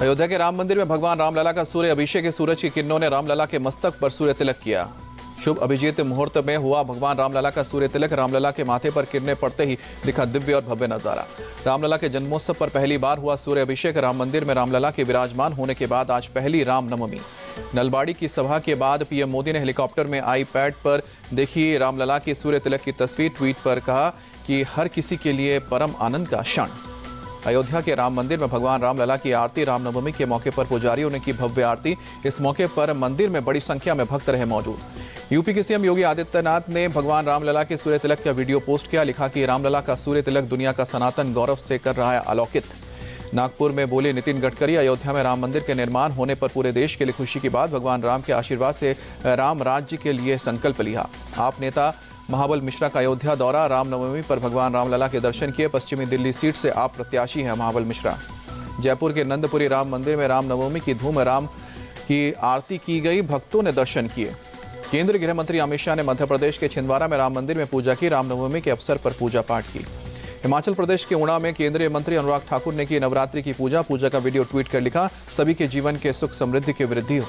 अयोध्या के राम मंदिर में भगवान रामलला का सूर्य अभिषेक। सूरज की किरणों ने रामलला के मस्तक पर सूर्य तिलक किया। शुभ अभिजीत मुहूर्त में हुआ भगवान रामलला का सूर्य तिलक। रामलला के माथे पर किरणें पड़ते ही दिखा दिव्य और भव्य नजारा। रामलला के जन्मोत्सव पर पहली बार हुआ सूर्य अभिषेक। राम मंदिर में रामलला के विराजमान होने के बाद आज पहली रामनवमी। नलबाड़ी की सभा के बाद पीएम मोदी ने हेलीकॉप्टर में आईपैड पर देखी रामलला की सूर्य तिलक की तस्वीर। ट्वीट पर कहा कि हर किसी के लिए परम आनंद का क्षण। अयोध्या के राम मंदिर में भगवान रामलला की आरती। रामनवमी के मौके पर पुजारियों ने की भव्य आरती। इस मौके पर मंदिर में बड़ी संख्या में भक्त रहे मौजूद। यूपी के सीएम योगी आदित्यनाथ ने भगवान रामलला के सूर्य तिलक का वीडियो पोस्ट किया। लिखा कि रामलला का सूर्य तिलक दुनिया का सनातन गौरव से कर रहा है अलौकिक। नागपुर में बोले नितिन गडकरी, अयोध्या में राम मंदिर के निर्माण होने पर पूरे देश के लिए खुशी की बात। भगवान राम के आशीर्वाद से राम राज्य के लिए संकल्प लिया। आप नेता महाबल मिश्रा का अयोध्या दौरा। रामनवमी पर भगवान रामलला के दर्शन किए। पश्चिमी दिल्ली सीट से आप प्रत्याशी हैं महाबल मिश्रा। जयपुर के नंदपुरी राम मंदिर में रामनवमी की धूम। राम की आरती की गई, भक्तों ने दर्शन किए। केंद्रीय गृह मंत्री अमित शाह ने मध्य प्रदेश के छिंदवाड़ा में राम मंदिर में पूजा की। रामनवमी के अवसर पर पूजा पाठ की। हिमाचल प्रदेश के ऊना में केंद्रीय मंत्री अनुराग ठाकुर ने की नवरात्रि की पूजा। पूजा का वीडियो ट्वीट कर लिखा, सभी के जीवन के सुख समृद्धि की वृद्धि हो।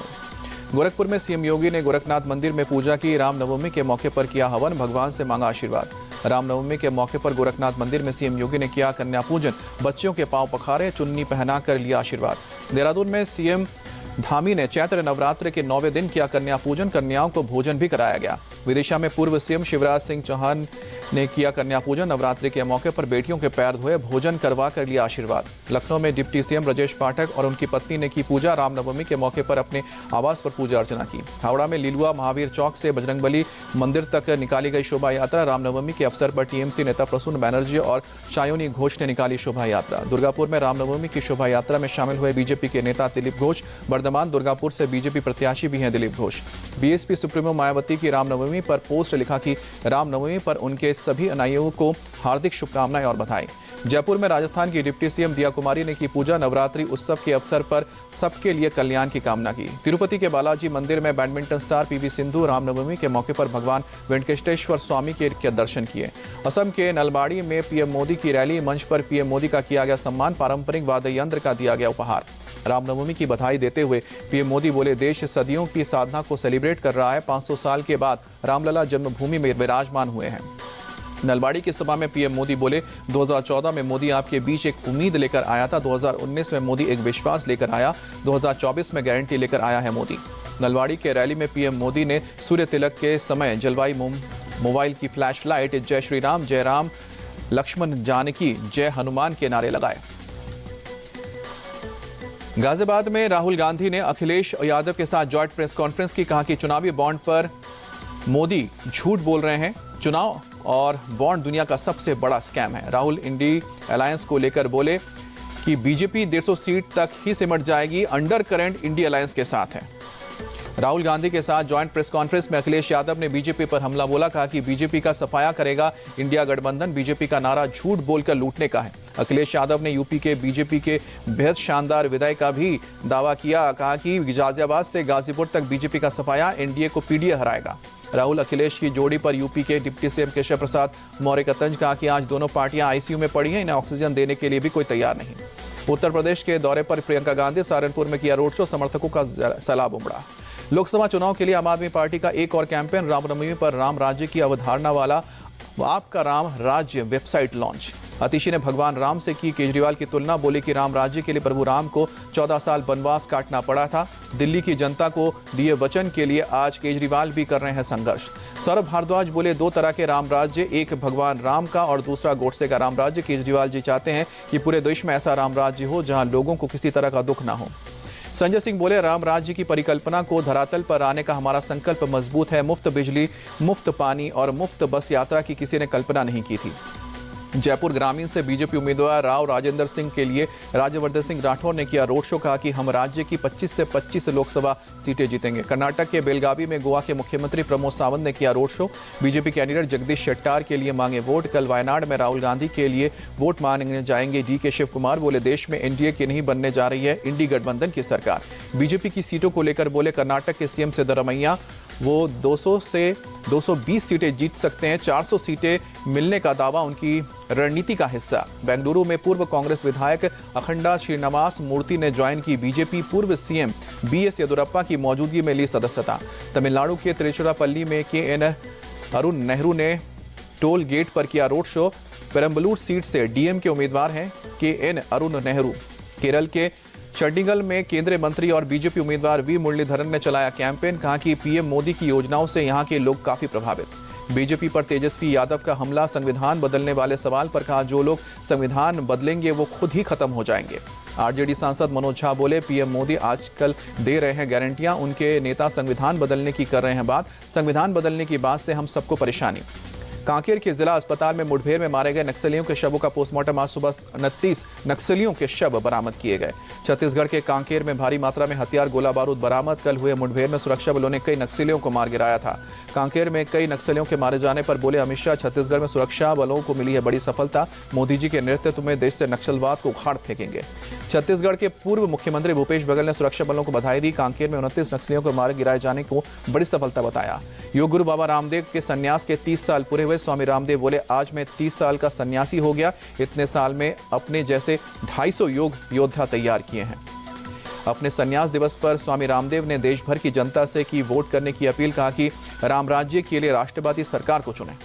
गोरखपुर में सीएम योगी ने गोरखनाथ मंदिर में पूजा की। रामनवमी के मौके पर किया हवन, भगवान से मांगा आशीर्वाद। रामनवमी के मौके पर गोरखनाथ मंदिर में सीएम योगी ने किया कन्या पूजन। बच्चियों के पांव पखारे, चुन्नी पहनाकर लिया आशीर्वाद। देहरादून में सीएम धामी ने चैत्र नवरात्र के 9वें दिन किया कन्या पूजन। कन्याओं को भोजन भी कराया गया। विदिशा में पूर्व सीएम शिवराज सिंह चौहान ने किया कन्या पूजन। नवरात्रि के मौके पर बेटियों के पैर धोए, भोजन करवा कर लिया आशीर्वाद। लखनऊ में डिप्टी सीएम ब्रजेश पाठक और उनकी पत्नी ने की पूजा। रामनवमी के मौके पर अपने आवास पर पूजा अर्चना की। हावड़ा में लिलुआ महावीर चौक से बजरंगबली मंदिर तक निकाली गई शोभा यात्रा। रामनवमी के अवसर पर टीएमसी नेता प्रसून बैनर्जी और सायोनी घोष ने निकाली शोभा यात्रा। दुर्गापुर में रामनवमी की शोभा यात्रा में शामिल हुए बीजेपी के नेता दिलीप घोष। वर्धमान दुर्गापुर से बीजेपी प्रत्याशी भी हैं दिलीप घोष। बीएसपी सुप्रीमो मायावती की रामनवमी पर पोस्ट। लिखा कि रामनवमी पर उनके सभी अनुयायियों को हार्दिक शुभकामनाएं और बधाई। जयपुर में राजस्थान की डिप्टी सीएम दिया कुमारी ने की पूजा। नवरात्रि उत्सव के अवसर पर सबके लिए कल्याण की कामना की। तिरुपति के बालाजी मंदिर में badminton star PV Sindhu Ramnavami के मौके पर भगवान वेंकटेश्वर स्वामी के दर्शन किए। असम के नलबाड़ी में पीएम मोदी की रैली। मंच पर पीएम मोदी का किया गया सम्मान। पारंपरिक वाद्य यंत्र का दिया गया उपहार। रामनवमी की बधाई देते हुए पीएम मोदी बोले, देश सदियों की साधना को सेलिब्रेट कर रहा है। 500 साल के बाद रामलला जन्मभूमि में विराजमान हुए हैं। नलबाड़ी की सभा में पीएम मोदी बोले, 2014 में मोदी आपके बीच एक उम्मीद लेकर आया था। 2019 में मोदी एक विश्वास लेकर आया। 2024 में गारंटी लेकर आया है मोदी। नलबाड़ी के रैली में पीएम मोदी ने सूर्य तिलक के समय जलवाई मोबाइल की फ्लैश लाइट, जय श्री राम, जय राम लक्ष्मण जानकी, जय हनुमान के नारे लगाए। गाजियाबाद में राहुल गांधी ने अखिलेश यादव के साथ जॉइंट प्रेस कॉन्फ्रेंस की। कहा कि चुनावी बॉन्ड पर मोदी झूठ बोल रहे हैं। चुनाव और बॉन्ड दुनिया का सबसे बड़ा स्कैम है। राहुल इंडी अलायंस को लेकर बोले कि बीजेपी 150 सीट तक ही सिमट जाएगी। अंडर करंट इंडी अलायंस के साथ है। राहुल गांधी के साथ जॉइंट प्रेस कॉन्फ्रेंस में अखिलेश यादव ने बीजेपी पर हमला बोला। कहा कि बीजेपी का सफाया करेगा इंडिया गठबंधन। बीजेपी का नारा झूठ बोलकर लूटने का है। अखिलेश यादव ने यूपी के बीजेपी के बेहद शानदार विजय का भी दावा किया। कहा कि गाजियाबाद से गाजीपुर तक बीजेपी का सफाया एनडीए को पीडीए हराएगा। राहुल अखिलेश की जोड़ी पर यूपी के डिप्टी सीएम केशव प्रसाद मौर्य का तंज। कहा कि आज दोनों पार्टियां आईसीयू में पड़ी हैं, इन्हें ऑक्सीजन देने के लिए भी कोई तैयार नहीं। उत्तर प्रदेश के दौरे पर प्रियंका गांधी सहारनपुर में किया रोड शो। समर्थकों का सैलाब उमड़ा। लोकसभा चुनाव के लिए आम आदमी पार्टी का एक और कैंपेन। रामनवमी पर राम राज्य की अवधारणा वाला आपका राम राज्य वेबसाइट लॉन्च। अतिशी ने भगवान राम से की केजरीवाल की तुलना। बोले कि राम राज्य के लिए प्रभु राम को 14 साल वनवास काटना पड़ा था। दिल्ली की जनता को दिए वचन के लिए आज केजरीवाल भी कर रहे हैं संघर्ष। सौरभ भारद्वाज बोले, दो तरह के राम राज्य, एक भगवान राम का और दूसरा गोडसे का राम राज्य। केजरीवाल जी चाहते हैं कि पूरे देश में ऐसा राम राज्य हो जहां लोगों को किसी तरह का दुख ना हो। संजय सिंह बोले, राम राज्य की परिकल्पना को धरातल पर आने का हमारा संकल्प मजबूत है। मुफ्त बिजली, मुफ्त पानी और मुफ्त बस यात्रा की किसी ने कल्पना नहीं की थी। जयपुर ग्रामीण से बीजेपी उम्मीदवार राव राजेंद्र सिंह के लिए राज्यवर्धन सिंह राठौर ने किया रोड शो। कहा कि हम राज्य की 25 से 25 लोकसभा सीटें जीतेंगे। कर्नाटक के बेलगावी में गोवा के मुख्यमंत्री प्रमोद सावंत ने किया road show. BJP candidate Jagdish Shettar के लिए मांगे वोट। कल वायनाड में राहुल गांधी के लिए वोट मांगने जाएंगे डीके शिव कुमार। बोले, देश में एनडीए की नहीं बनने जा रही है इंडी गठबंधन की सरकार। बीजेपी की सीटों को लेकर बोले, कर्नाटक के सीएम सिद्धरमैया वो 200 से 220 सीटें जीत सकते हैं। 400 सीटें मिलने का दावा उनकी रणनीति का हिस्सा। बेंगलुरु में पूर्व कांग्रेस विधायक अखंडा श्रीनिवास मूर्ति ने ज्वाइन की बीजेपी। पूर्व सीएम बीएस येदियुरप्पा की मौजूदगी में ली सदस्यता। तमिलनाडु के तिरुचिरापल्ली में के.एन. अरुण नेहरू ने टोल गेट पर किया रोड शो। पेरंबलूर सीट से डीएम के उम्मीदवार हैं के.एन. अरुण नेहरू। केरल के चंडीगढ़ में केंद्रीय मंत्री और बीजेपी उम्मीदवार वी मुरलीधरन ने चलाया कैंपेन। कहा कि पीएम मोदी की योजनाओं से यहां के लोग काफी प्रभावित। बीजेपी पर तेजस्वी यादव का हमला। संविधान बदलने वाले सवाल पर कहा, जो लोग संविधान बदलेंगे वो खुद ही खत्म हो जाएंगे। आरजेडी सांसद मनोज झा बोले, पीएम मोदी आजकल दे रहे हैं गारंटियां, उनके नेता संविधान बदलने की कर रहे हैं बात। संविधान बदलने की बात से हम सबको परेशानी। कांकेर के जिला अस्पताल में मुठभेड़ में मारे गए नक्सलियों के शवों का पोस्टमार्टम। आज सुबह 29 नक्सलियों के शव बरामद किए गए। छत्तीसगढ़ के कांकेर में भारी मात्रा में हथियार गोला बारूद बरामद। कल हुए मुठभेड़ में सुरक्षा बलों ने कई नक्सलियों को मार गिराया था। कांकेर में कई नक्सलियों के मारे जाने पर बोले अमित शाह, छत्तीसगढ़ में सुरक्षा बलों को मिली है बड़ी सफलता। मोदी जी के नेतृत्व में देश से नक्सलवाद को उखाड़ फेंकेंगे। छत्तीसगढ़ के पूर्व मुख्यमंत्री भूपेश बघेल ने सुरक्षा बलों को बधाई दी। कांकेर में 29 नक्सलियों को मारे गिराए जाने को बड़ी सफलता बताया। योग गुरु बाबा रामदेव के संन्यास के 30 साल पूरे हुए। स्वामी रामदेव बोले, आज मैं 30 साल का सन्यासी हो गया। इतने साल में अपने जैसे 250 योग योद्धा तैयार किए हैं। अपने संन्यास दिवस पर स्वामी रामदेव ने देश भर की जनता से की वोट करने की अपील। कहा कि राम राज्य के लिए राष्ट्रवादी सरकार को चुनें।